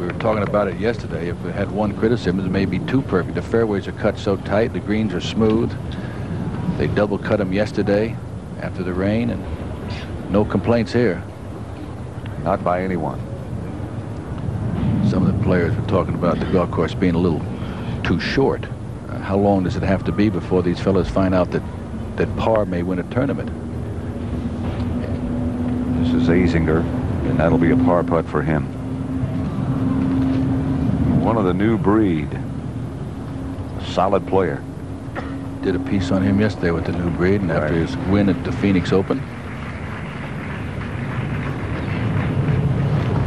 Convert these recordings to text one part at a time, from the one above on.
We were talking about it yesterday. If it had one criticism, it may be too perfect. The fairways are cut so tight, the greens are smooth. They double cut them yesterday after the rain, and no complaints here. Not by anyone. Some of the players were talking about the golf course being a little too short. How long does it have to be before these fellas find out that par may win a tournament? This is Azinger, and that'll be a par putt for him. One of the new breed. A solid player. Did a piece on him yesterday with the new breed, and after his win at the Phoenix Open.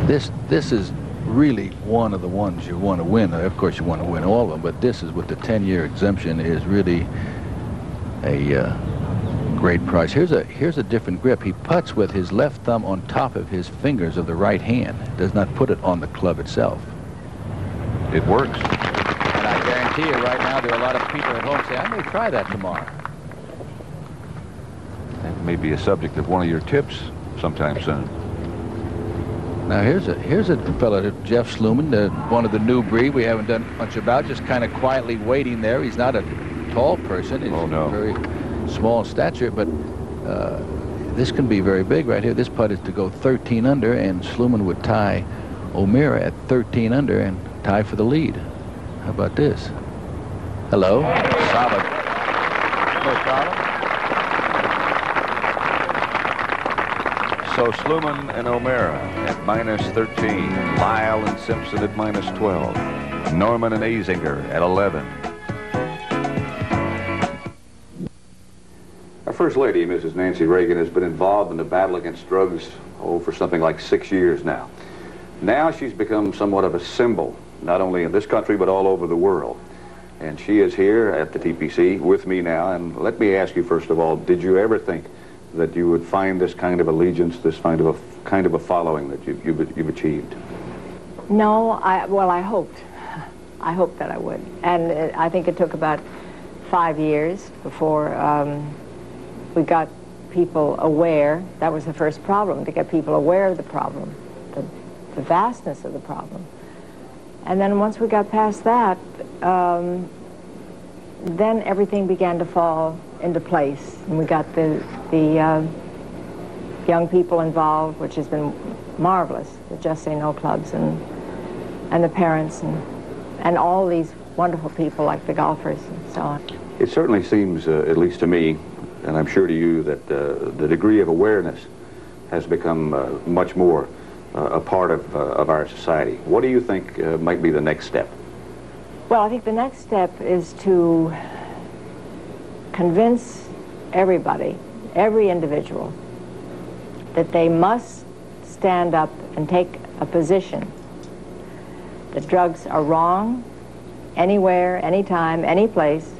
This is really one of the ones you want to win. Of course, you want to win all of them, but this is with the 10-year exemption is really a great price. Here's a different grip. He putts with his left thumb on top of his fingers of the right hand. Does not put it on the club itself. It works. And I guarantee you right now there are a lot of people at home saying, I may try that tomorrow. That may be a subject of one of your tips sometime soon. Now here's a fellow, Jeff Sluman, one of the new breed we haven't done much about, just kind of quietly waiting there. He's not a tall person. He's very small stature, but this can be very big right here. This putt is to go 13 under, and Sluman would tie O'Meara at 13 under and tie for the lead. How about this? Hello. Solid. No problem. So Sluman and O'Meara at -13. Lyle and Simpson at -12. Norman and Azinger at 11. Our First Lady, Mrs. Nancy Reagan, has been involved in the battle against drugs, for something like 6 years now. Now she's become somewhat of a symbol, not only in this country, but all over the world. And she is here at the TPC with me now. And let me ask you, first of all, did you ever think that you would find this kind of allegiance, this kind of a following that you've achieved? No, I hoped. I hoped that I would. And I think it took about 5 years before we got people aware. That was the first problem, to get people aware of the problem, the vastness of the problem. And then once we got past that, then everything began to fall into place, and we got the young people involved, which has been marvelous, the Just Say No clubs and the parents and all these wonderful people like the golfers and so on. It certainly seems, at least to me, and I'm sure to you, that the degree of awareness has become much more a part of our society. What do you think might be the next step? Well, I think the next step is to convince everybody, every individual, that they must stand up and take a position that drugs are wrong anywhere, anytime, any place.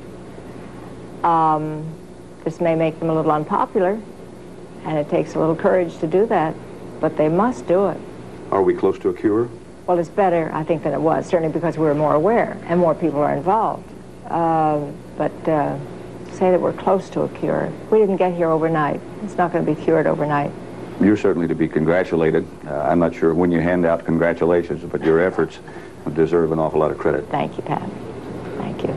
This may make them a little unpopular, and it takes a little courage to do that, but they must do it. Are we close to a cure? Well, it's better, I think, than it was, certainly because we're more aware and more people are involved. But say that we're close to a cure. We didn't get here overnight. It's not going to be cured overnight. You're certainly to be congratulated. I'm not sure when you hand out congratulations, but your efforts deserve an awful lot of credit. Thank you, Pat. Thank you.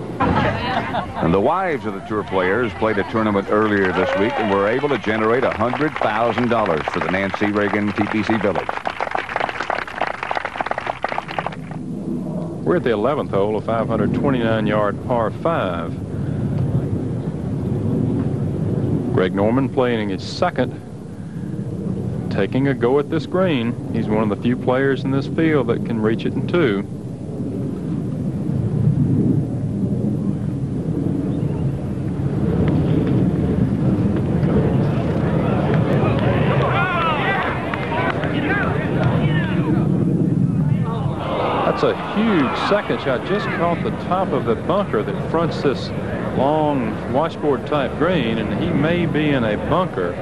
And the wives of the tour players played a tournament earlier this week and were able to generate $100,000 for the Nancy Reagan TPC Village. We're at the 11th hole, a 529-yard par 5. Greg Norman playing his second, taking a go at this green. He's one of the few players in this field that can reach it in 2. That's a huge second shot. Just caught the top of the bunker that fronts this long washboard type green, and he may be in a bunker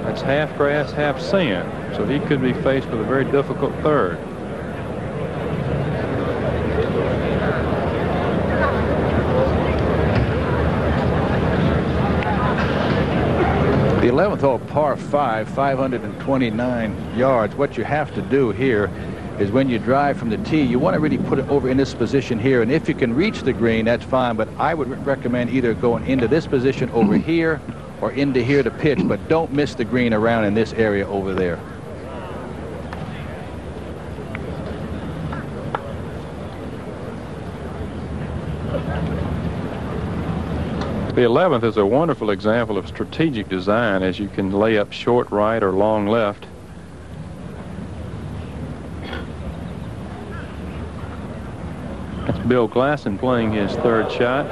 that's half grass, half sand, so he could be faced with a very difficult third. The 11th hole, par 5, 529 yards. What you have to do here is when you drive from the tee, you want to really put it over in this position here. And if you can reach the green, that's fine. But I would recommend either going into this position over here or into here to pitch. But don't miss the green around in this area over there. The 11th is a wonderful example of strategic design, as you can lay up short right or long left. That's Bill Glasson playing his third shot.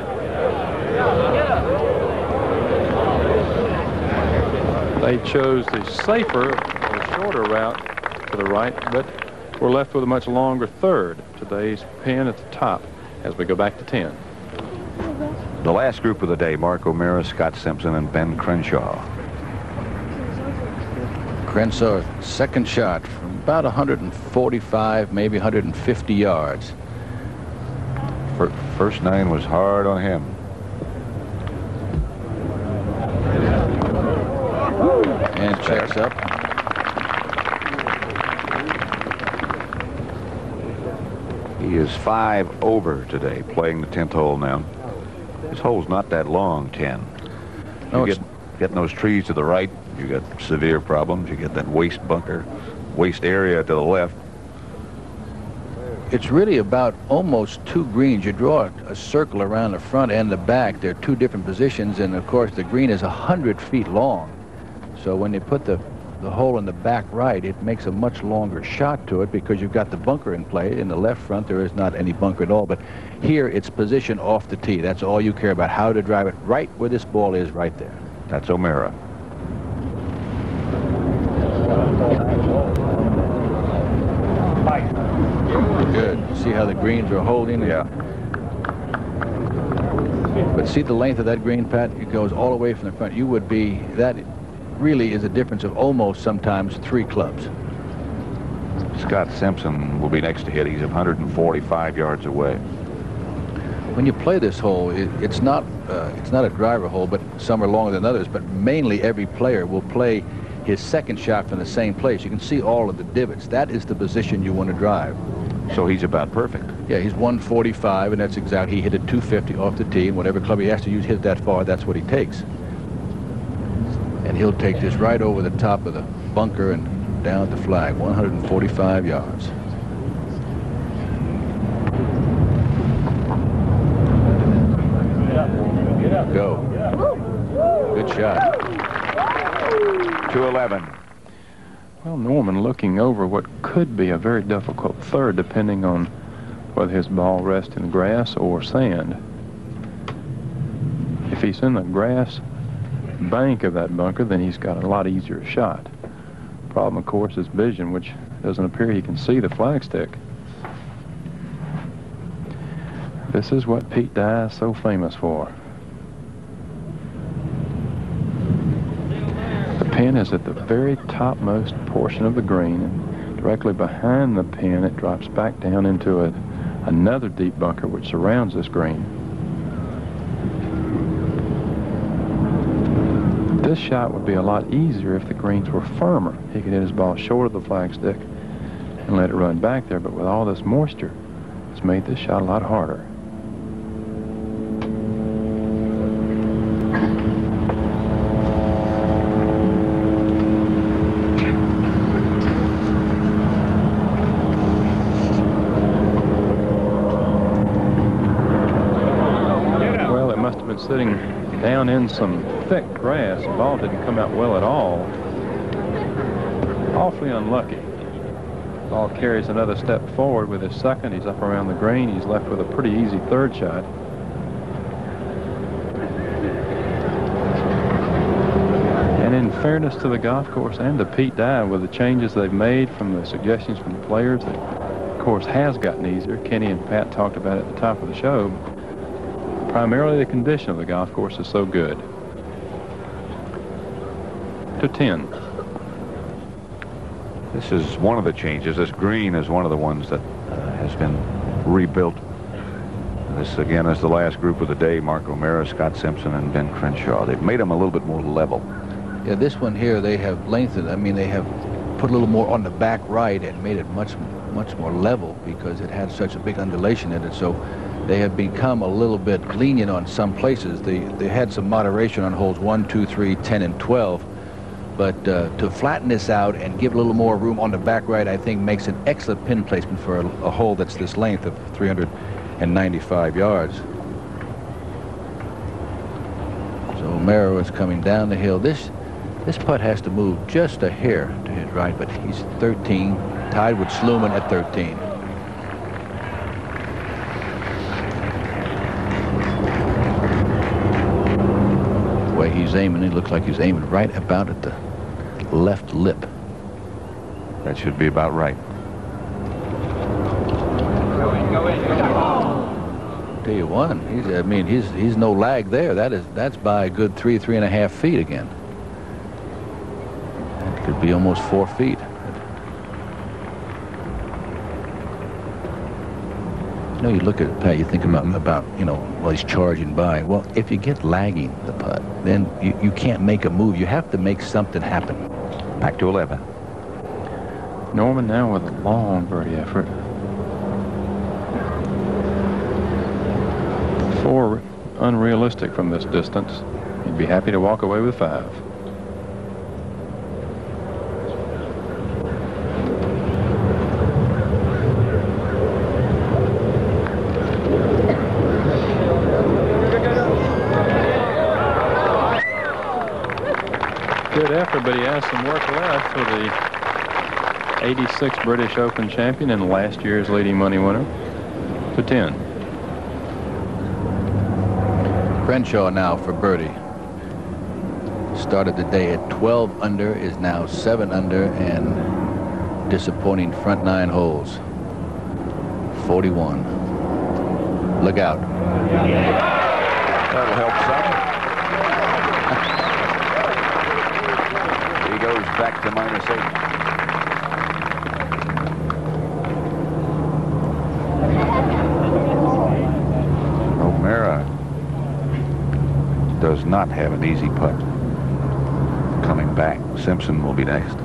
They chose the safer or shorter route to the right, but we're left with a much longer third. Today's pin at the top as we go back to 10. The last group of the day, Mark O'Meara, Scott Simpson, and Ben Crenshaw. Crenshaw, second shot from about 145, maybe 150 yards. First 9 was hard on him. And checks up. He is 5 over today, playing the 10th hole now. This hole's not that long, 10. No, getting those trees to the right, you got severe problems. You get that waste bunker, waste area to the left. It's really about almost 2 greens. You draw a circle around the front and the back. They're 2 different positions, and of course the green is 100 feet long. So when they put the hole in the back right, it makes a much longer shot to it because you've got the bunker in play. In the left front, there is not any bunker at all. But here, it's position off the tee. That's all you care about, how to drive it right where this ball is right there. That's O'Meara. Good. See how the greens are holding? Yeah. But see the length of that green, Pat? It goes all the way from the front. You would be, that really is a difference of almost sometimes 3 clubs. Scott Simpson will be next to hit. He's 145 yards away. When you play this hole, it's not a driver hole, but some are longer than others. But mainly every player will play his second shot from the same place. You can see all of the divots. That is the position you want to drive. So he's about perfect. Yeah, he's 145, and that's exactly. He hit a 250 off the tee, and whatever club he has to use hit that far, that's what he takes. And he'll take this right over the top of the bunker and down the flag, 145 yards. Go. Good shot. 211. Well, Norman looking over what could be a very difficult third, depending on whether his ball rests in grass or sand. If he's in the grass bank of that bunker, then he's got a lot easier shot. Problem, of course, is vision, which doesn't appear he can see the flagstick. This is what Pete Dye is so famous for. The pin is at the very topmost portion of the green, and directly behind the pin it drops back down into another deep bunker which surrounds this green. This shot would be a lot easier if the greens were firmer. He could hit his ball short of the flagstick and let it run back there, but with all this moisture, it's made this shot a lot harder. Well, it must have been sitting down in some thick grass. The ball didn't come out well at all. Awfully unlucky. Ball carries another step forward with his second. He's up around the green. He's left with a pretty easy third shot. And in fairness to the golf course and to Pete Dye, with the changes they've made from the suggestions from the players, the course has gotten easier. Kenny and Pat talked about it at the top of the show. Primarily the condition of the golf course is so good. To 10. This is one of the changes. This green is one of the ones that has been rebuilt. This, again, is the last group of the day. Mark O'Meara, Scott Simpson, and Ben Crenshaw. They've made them a little bit more level. Yeah, this one here, they have lengthened. I mean, they have put a little more on the back right and made it much much more level because it had such a big undulation in it. So they have become a little bit lenient on some places. They had some moderation on holes 1, 2, 3, 10, and 12. But to flatten this out and give a little more room on the back right, I think makes an excellent pin placement for a hole that's this length of 395 yards. So O'Mara is coming down the hill. This putt has to move just a hair to his right, but he's 13, tied with Sluman at 13. The way he's aiming, it looks like he's aiming right about at the left lip. That should be about right. Tell you one, he's no lag there. That's by a good 3.5 feet again. That could be almost 4 feet. You know, you look at it, Pat, you think about well, he's charging by. Well, if you get lagging the putt, then you can't make a move. You have to make something happen. Back to 11. Norman now with a long birdie effort. 4 unrealistic from this distance. He'd be happy to walk away with 5. Good effort, but he has some work left for the 86 British Open champion and last year's leading money winner. To 10. Crenshaw now for birdie. Started the day at 12 under, is now 7 under, and disappointing front 9 holes. 41. Look out. That'll help some. He goes back to -8. O'Mara does not have an easy putt coming back. Simpson will be next.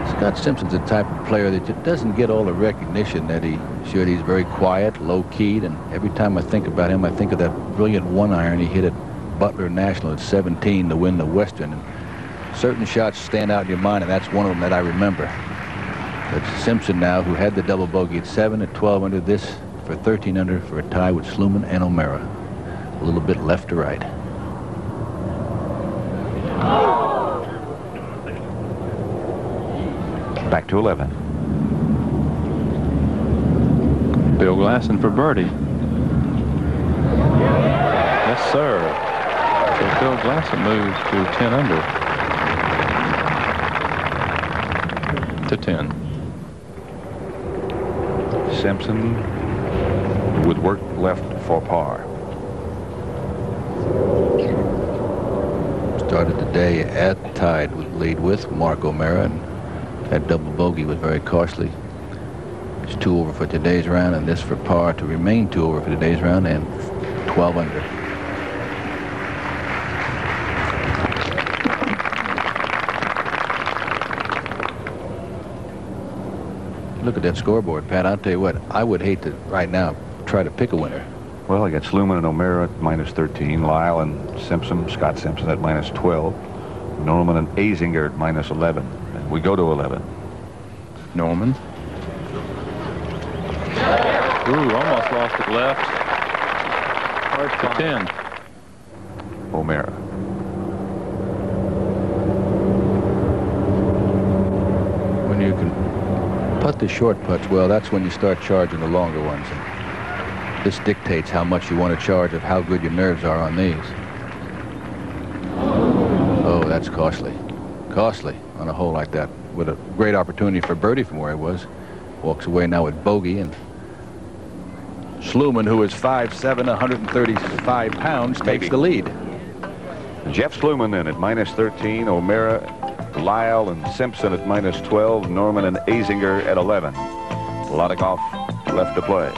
Scott Simpson's the type of player that just doesn't get all the recognition that he should. He's very quiet, low-keyed, and every time I think about him, I think of that brilliant 1-iron he hit at Butler National at 17 to win the Western. And certain shots stand out in your mind, and that's one of them that I remember. But Simpson now, who had the double bogey at 7 at 12 under, this for 13 under for a tie with Sluman and O'Mara. A little bit left to right. Back to 11. Bill Glasson for birdie. Yes, sir. So Bill Glasson moves to 10 under. To 10. Simpson with work left for par. Started the day at tied with lead with Mark O'Mara, and that double bogey was very costly. It's 2 over for today's round, and this for par to remain 2 over for today's round and 12 under. Look at that scoreboard, Pat. I'll tell you what, I would hate to right now try to pick a winner. Well, I got Sluman and O'Mara at -13, Lyle and Simpson, Scott Simpson at -12, Norman and Azinger at -11. And we go to 11. Norman. Ooh, almost lost it left. To 10. O'Mara. When you can putt the short putts well, that's when you start charging the longer ones. And this dictates how much you want to charge of how good your nerves are on these. Oh, that's costly. Costly on a hole like that. With a great opportunity for birdie from where he was. Walks away now with bogey, and Sluman, who is 5'7", 135 pounds, takes the lead. Jeff Sluman in at -13, O'Mara, Lyle and Simpson at -12, Norman and Azinger at 11. A lot of golf left to play.